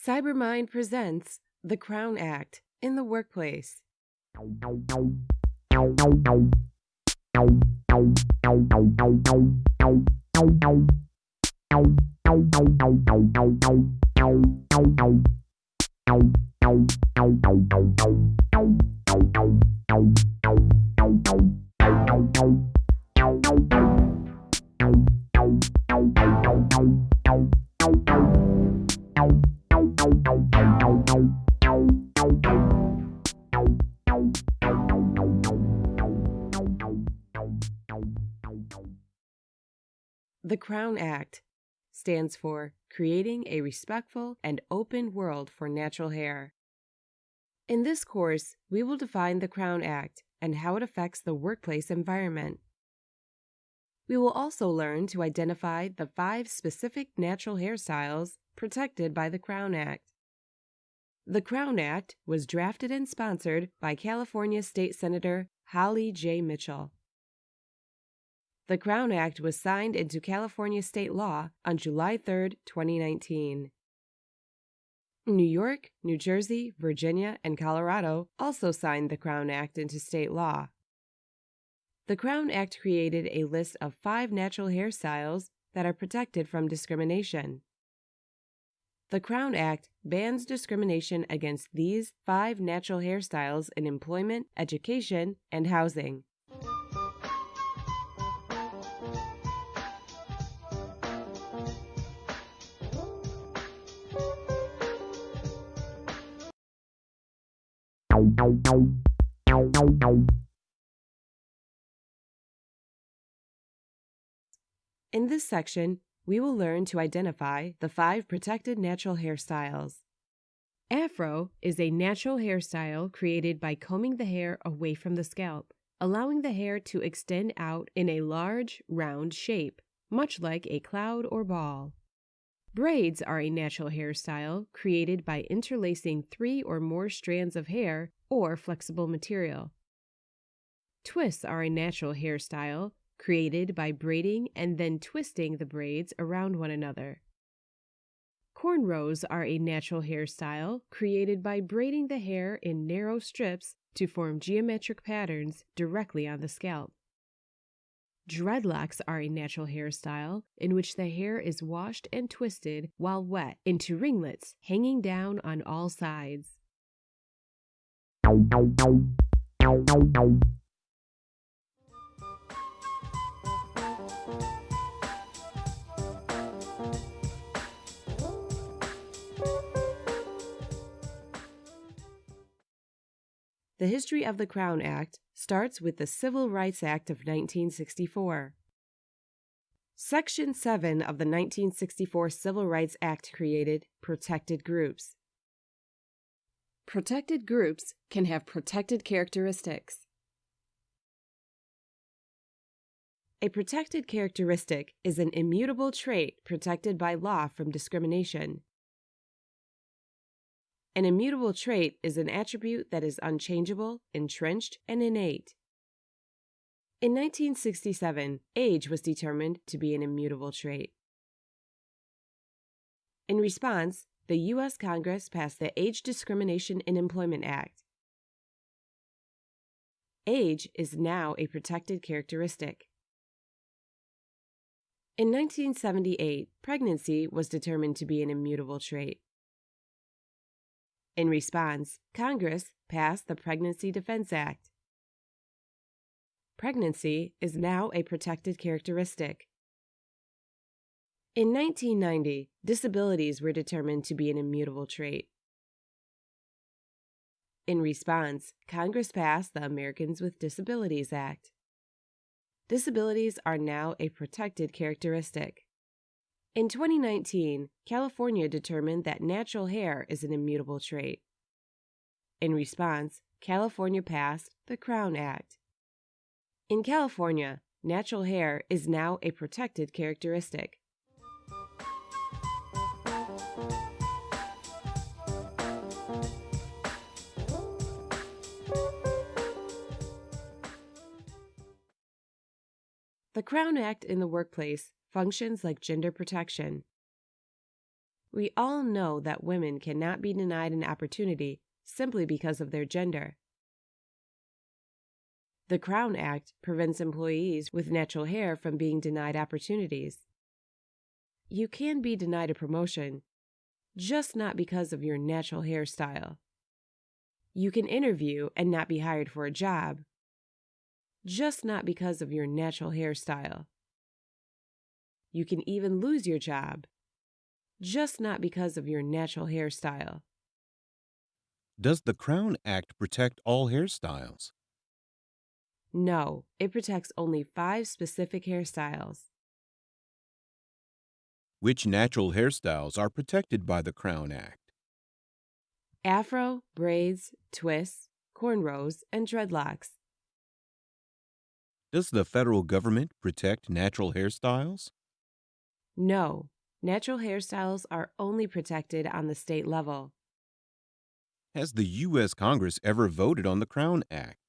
Cybermind presents The Crown Act in the Workplace. The Crown Act stands for Creating a Respectful and Open World for Natural Hair. In this course, we will define the Crown Act and how it affects the workplace environment. We will also learn to identify the 5 specific natural hairstyles protected by the Crown Act. The Crown Act was drafted and sponsored by California State Senator Holly J. Mitchell. The Crown Act was signed into California state law on July 3, 2019. New York, New Jersey, Virginia, and Colorado also signed the Crown Act into state law. The Crown Act created a list of 5 natural hairstyles that are protected from discrimination. The Crown Act bans discrimination against these 5 natural hairstyles in employment, education, and housing. In this section, we will learn to identify the 5 protected natural hairstyles. Afro is a natural hairstyle created by combing the hair away from the scalp, allowing the hair to extend out in a large, round shape, much like a cloud or ball. Braids are a natural hairstyle created by interlacing 3 or more strands of hair or flexible material. Twists are a natural hairstyle created by braiding and then twisting the braids around one another. Cornrows are a natural hairstyle created by braiding the hair in narrow strips to form geometric patterns directly on the scalp. Dreadlocks are a natural hairstyle in which the hair is washed and twisted while wet into ringlets hanging down on all sides. The history of the Crown Act starts with the Civil Rights Act of 1964. Section 7 of the 1964 Civil Rights Act created protected groups. Protected groups can have protected characteristics. A protected characteristic is an immutable trait protected by law from discrimination. An immutable trait is an attribute that is unchangeable, entrenched, and innate. In 1967, age was determined to be an immutable trait. In response, the U.S. Congress passed the Age Discrimination in Employment Act. Age is now a protected characteristic. In 1978, pregnancy was determined to be an immutable trait. In response, Congress passed the Pregnancy Defense Act. Pregnancy is now a protected characteristic. In 1990, disabilities were determined to be an immutable trait. In response, Congress passed the Americans with Disabilities Act. Disabilities are now a protected characteristic. In 2019, California determined that natural hair is an immutable trait. In response, California passed the Crown Act. In California, natural hair is now a protected characteristic. The Crown Act in the workplace functions like gender protection. We all know that women cannot be denied an opportunity simply because of their gender. The Crown Act prevents employees with natural hair from being denied opportunities. You can be denied a promotion, just not because of your natural hairstyle. You can interview and not be hired for a job, just not because of your natural hairstyle. You can even lose your job, just not because of your natural hairstyle. Does the Crown Act protect all hairstyles? No, it protects only 5 specific hairstyles. Which natural hairstyles are protected by the Crown Act? Afro, braids, twists, cornrows, and dreadlocks. Does the federal government protect natural hairstyles? No, natural hairstyles are only protected on the state level. Has the U.S. Congress ever voted on the Crown Act?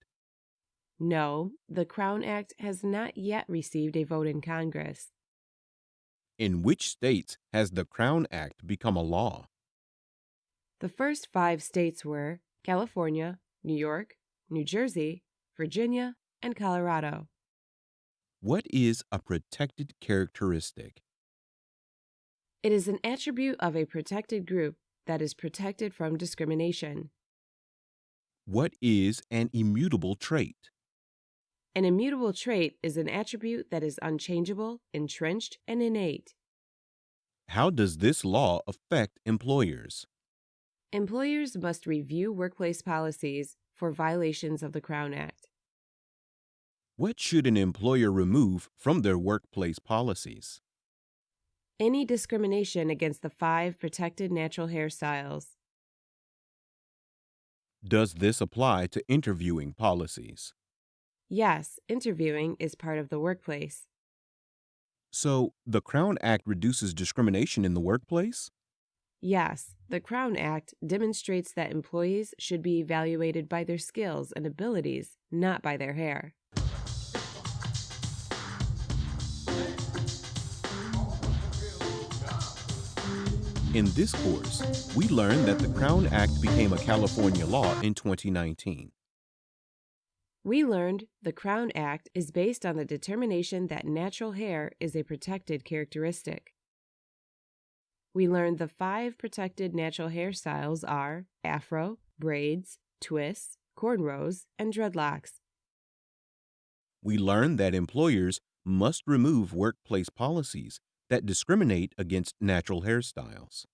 No, the Crown Act has not yet received a vote in Congress. In which states has the Crown Act become a law? The first 5 states were California, New York, New Jersey, Virginia, and Colorado. What is a protected characteristic? It is an attribute of a protected group that is protected from discrimination. What is an immutable trait? An immutable trait is an attribute that is unchangeable, entrenched, and innate. How does this law affect employers? Employers must review workplace policies for violations of the Crown Act. What should an employer remove from their workplace policies? Any discrimination against the 5 protected natural hairstyles. Does this apply to interviewing policies? Yes, interviewing is part of the workplace. So, the Crown Act reduces discrimination in the workplace? Yes, the Crown Act demonstrates that employees should be evaluated by their skills and abilities, not by their hair. In this course, we learned that the Crown Act became a California law in 2019. We learned the Crown Act is based on the determination that natural hair is a protected characteristic. We learned the 5 protected natural hairstyles are Afro, braids, twists, cornrows, and dreadlocks. We learned that employers must remove workplace policies that discriminate against natural hairstyles.